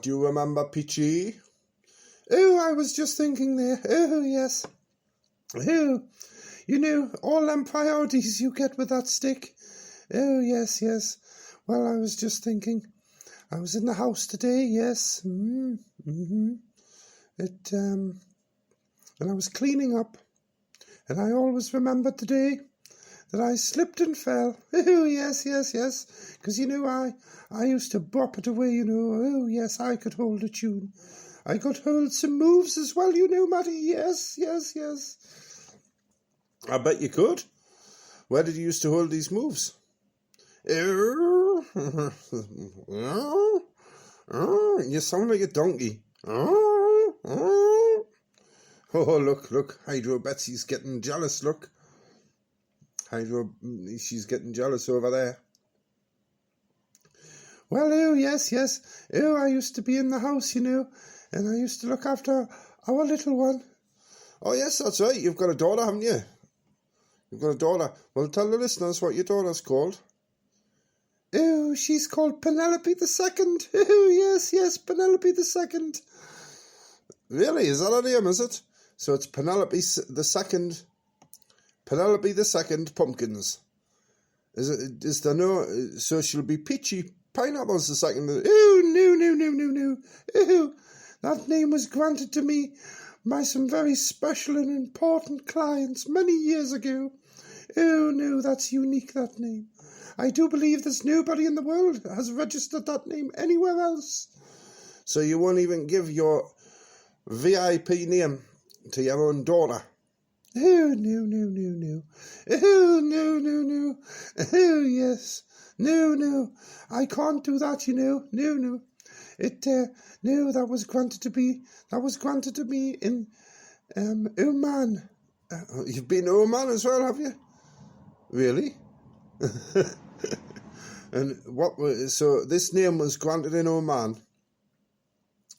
Do you remember Peachy? Oh, I was just thinking there. Oh, yes. Oh, you know, all them priorities you get with that stick. Oh, yes, yes. Well, I was just thinking. I was in the house today, yes. And I was cleaning up. And I always remembered today that I slipped and fell. Oh, yes, yes, yes. Because, you know, I used to bop it away, you know. Oh, yes, I could hold a tune. I could hold some moves as well, you know, Matty. Yes, yes, yes. I bet you could. Where did you used to hold these moves? You sound like a donkey. Oh, look. Hydro Betsy's getting jealous, look. She's getting jealous over there. Well, oh, yes. Oh, I used to be in the house, you know, and I used to look after our little one. Oh, yes, that's right. You've got a daughter, haven't you? You've got a daughter. Well, tell the listeners what your daughter's called. Oh, she's called Penelope II. Oh, yes, Penelope II. Really? Is that her name, is it? So it's Penelope II. Penelope II Pumpkins. Is there no... So she'll be Peachy Pineapples II. Oh, no. Oh, that name was granted to me by some very special and important clients many years ago. Oh, no, that's unique, that name. I do believe there's nobody in the world has registered that name anywhere else. So you won't even give your VIP name to your own daughter? Oh, no. Oh, no. Oh, yes. No. I can't do that, you know. No. No, that was granted to me in, Oman. You've been to Oman as well, have you? Really? And so this name was granted in Oman,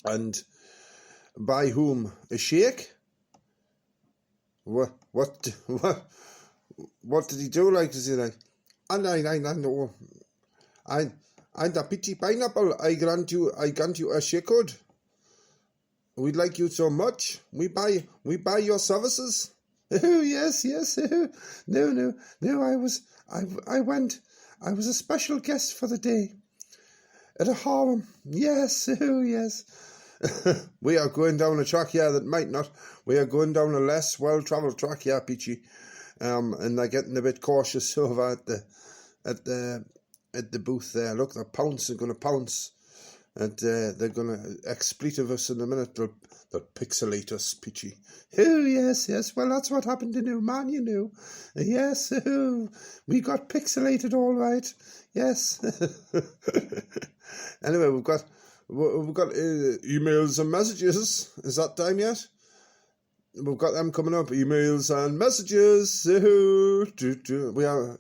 and by whom? A sheikh? What did he do? Like, is he like, and I know, I'm the Peachy Pineapple. I grant you a sheikhhood. We'd like you so much. We buy your services. Oh, yes. No. I was a special guest for the day at a harem. Yes, oh, yes. We are going down a track here that might not. We are going down a less well-travelled track here, Peachy. And they're getting a bit cautious over at the booth there. Look, they're going to pounce. And they're going to expletive us in a minute. They'll pixelate us, Peachy. Oh, yes. Well, that's what happened in Oman, you know. Yes, we got pixelated all right. Yes. Anyway, we've got emails and messages. Is that time yet? We've got them coming up. Emails and messages. We are.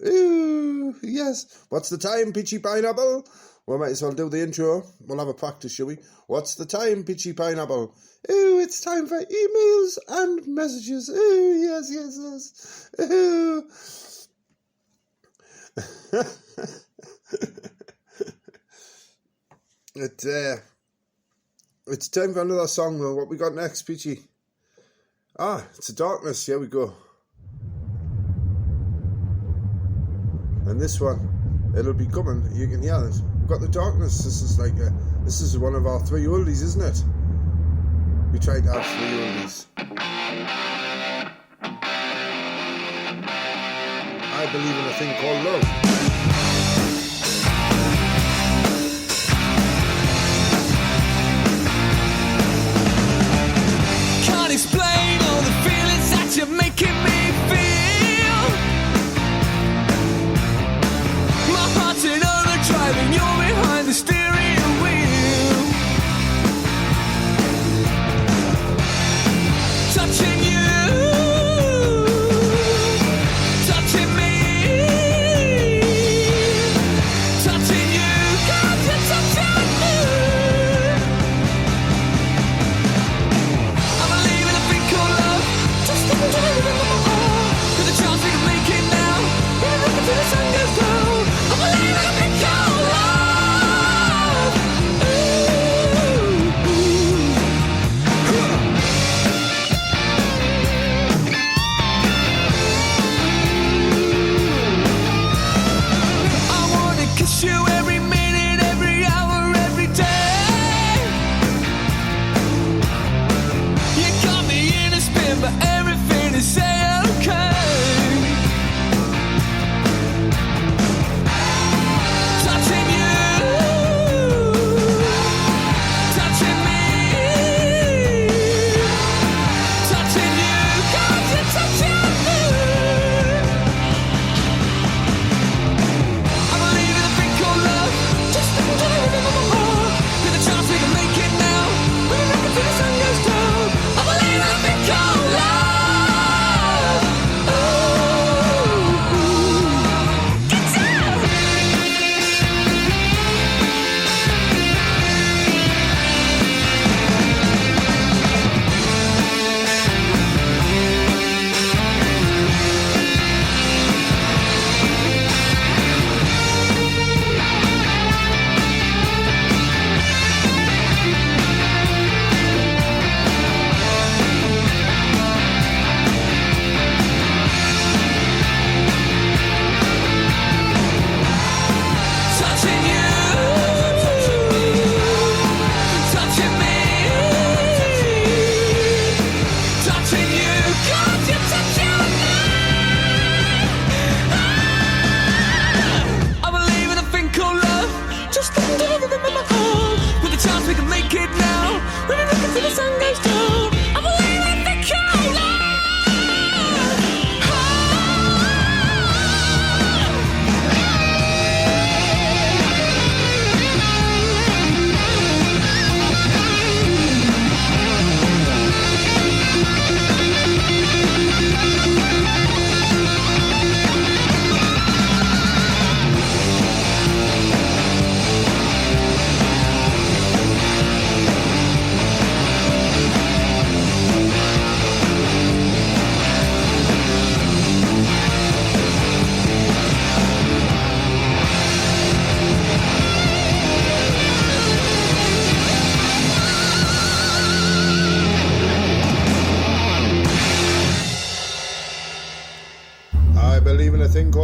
Yes. What's the time, Peachy Pineapple? We might as well do the intro. We'll have a practice, shall we? What's the time, Peachy Pineapple? Oh, it's time for emails and messages. Oh, yes. Oh. It's time for another song, though. What we got next, Peachy? It's a Darkness. Here we go. And this one, it'll be coming. You can hear it. We've got the Darkness. This is one of our 3 oldies, isn't it? We tried to have 3 oldies. I believe in a thing called love. Can't explain all the feelings that you're making me feel. My heart's in overdrive and you're behind the steering wheel. Touching you, touching me.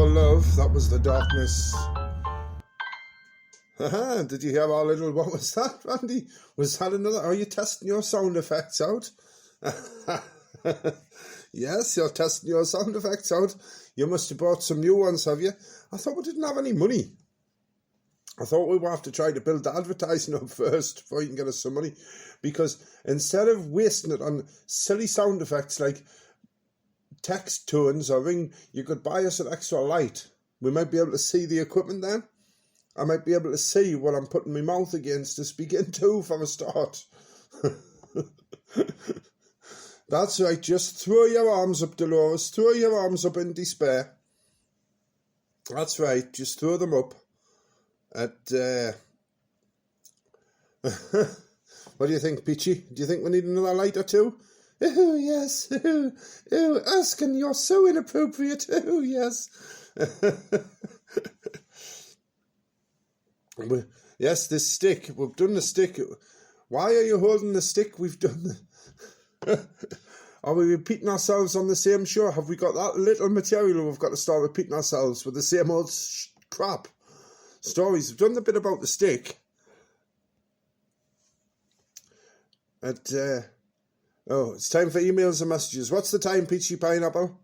your love. That was the darkness. Haha, did you hear our little... What was that, Randy? Was that another... Are you testing your sound effects out? Yes, you're testing your sound effects out. You must have bought some new ones, have you? I thought we didn't have any money. I thought we would have to try to build the advertising up first before you can get us some money. Because instead of wasting it on silly sound effects like text tones or ring, you could buy us an extra light. We might be able to see the equipment then. I might be able to see what I'm putting my mouth against to speak into from a start. That's right, just throw your arms up, Dolores. Throw your arms up in despair. That's right, just throw them up. What do you think, Peachy? Do you think we need another light or two? Oh, yes. Oh, Erskine, you're so inappropriate. Oh, yes. Yes, this stick. We've done the stick. Why are you holding the stick? We've done the... Are we repeating ourselves on the same show? Have we got that little material we've got to start repeating ourselves with the same old crap? Stories. We've done the bit about the stick. It's time for emails and messages. What's the time, Peachy Pineapple?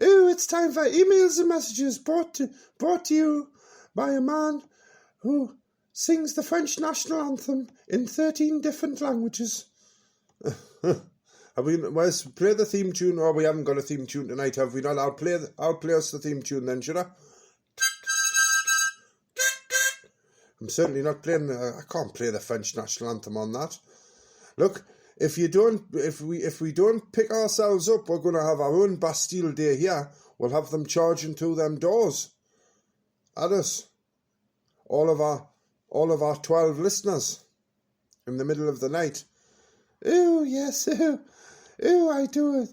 Oh, it's time for emails and messages brought to you by a man who sings the French national anthem in 13 different languages. Play the theme tune? Oh, we haven't got a theme tune tonight, have we not? I'll play us the theme tune then, should I? I'm certainly not playing. I can't play the French national anthem on that. Look, if we don't pick ourselves up, we're going to have our own Bastille Day here. We'll have them charging through them doors at us. All of our 12 listeners in the middle of the night. Oh yes, I do it.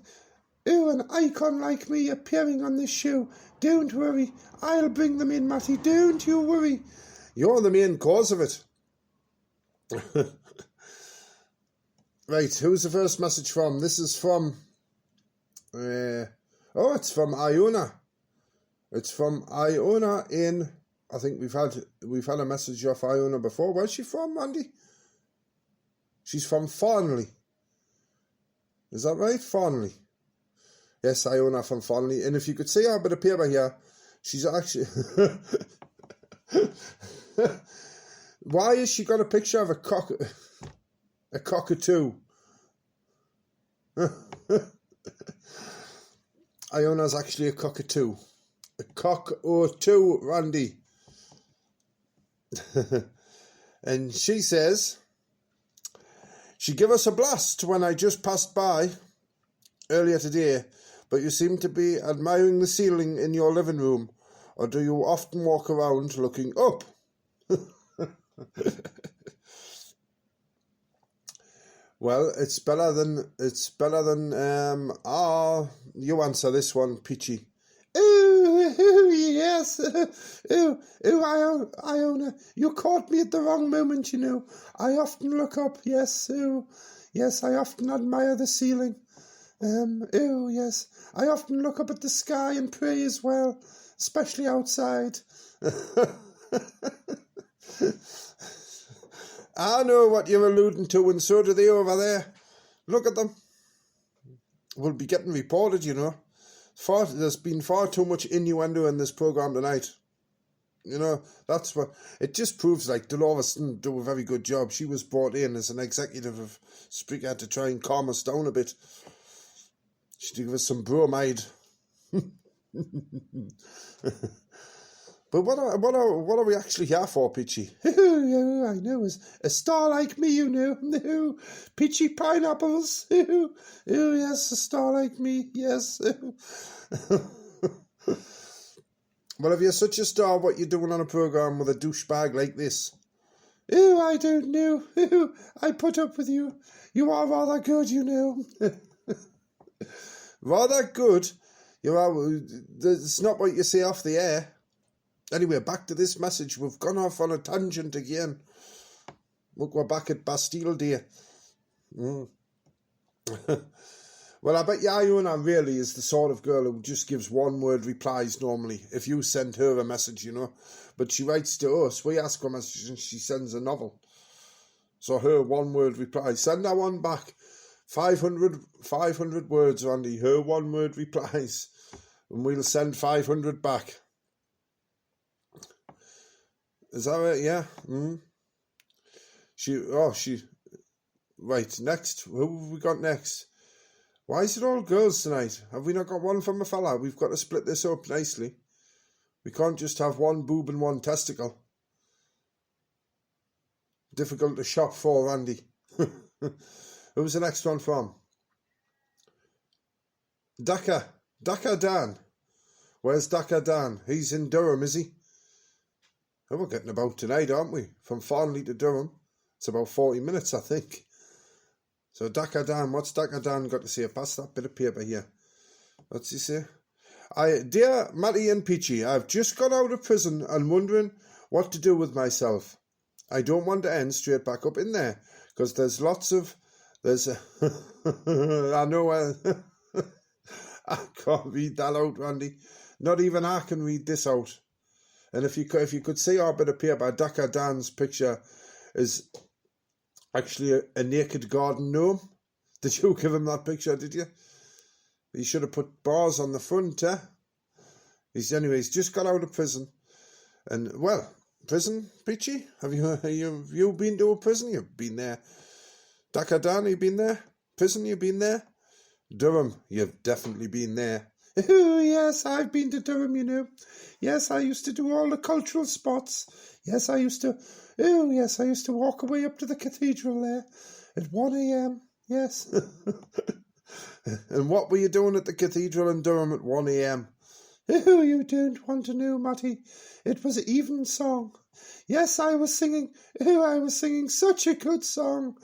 Oh, an icon like me appearing on this show. Don't worry, I'll bring them in, Matty. Don't you worry. You're the main cause of it. Right, who's the first message from? This is from... it's from Iona. It's from Iona in... I think we've had a message off Iona before. Where's she from, Andy? She's from Farnley. Is that right? Farnley. Yes, Iona from Farnley. And if you could see our bit of paper here, she's actually... Why has she got a picture of a cockatoo? Iona's actually a cockatoo. A cockatoo, Randy. And she says, she gave us a blast when I just passed by earlier today, but you seem to be admiring the ceiling in your living room, or do you often walk around looking up? Well, it's better than you answer this one, Peachy. Oh, yes. Iona, you caught me at the wrong moment, you know. I often look up, yes. Yes, I often admire the ceiling. Yes. I often look up at the sky and pray as well, especially outside. I know what you're alluding to, and so do they over there. Look at them. We'll be getting reported, you know. There's been far too much innuendo in this programme tonight. You know, that's what... It just proves, like, Dolores didn't do a very good job. She was brought in as an executive of Spreaker to try and calm us down a bit. She did give us some bromide. But what are we actually here for, Peachy? Oh, I know, a star like me, you know. Oh, Peachy Pineapples. Oh, yes, a star like me, yes. Well, if you're such a star, what you doing on a programme with a douchebag like this? Oh, I don't know. Oh, I put up with you. You are rather good, you know. Rather good? You are. It's not what you say off the air. Anyway, back to this message. We've gone off on a tangent again. Look, we're back at Bastille Day. Well, I bet Iona really is the sort of girl who just gives one-word replies normally, if you send her a message, you know. But she writes to us, we ask her a message and she sends a novel. So her one-word reply, send that one back. 500 words, Randy, her one-word replies. And we'll send 500 back. Is that right? Yeah. Right, next. Who have we got next? Why is it all girls tonight? Have we not got one from a fella? We've got to split this up nicely. We can't just have one boob and one testicle. Difficult to shop for, Randy. Who's the next one from? Dakar Dan. Where's Dakar Dan? He's in Durham, is he? Oh, we're getting about tonight, aren't we? From Farnley to Durham. It's about 40 minutes, I think. So Dakar Dan, what's Dakar Dan got to say? Pass that bit of paper here. What's he say? Dear Matty and Peachy, I've just got out of prison and wondering what to do with myself. I don't want to end straight back up in there, because there's I know I can't read that out, Randy. Not even I can read this out. And if you could see our bit of paper, Dakar Dan's picture is actually a naked garden gnome. Did you give him that picture, did you? You should have put bars on the front, eh? He's just got out of prison. And, well, prison, Peachy? Have you been to a prison? You've been there. Dakar Dan, you've been there? Prison, you've been there? Durham, you've definitely been there. Oh, yes, I've been to Durham, you know. Yes, I used to do all the cultural spots. Yes, I used to walk away up to the cathedral there at 1 a.m. Yes. And what were you doing at the cathedral in Durham at 1 a.m? Oh, you don't want to know, Matty. It was evensong. Yes, I was singing. Oh, I was singing such a good song.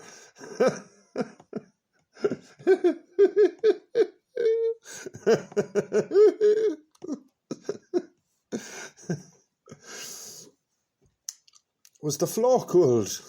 Was the floor cold?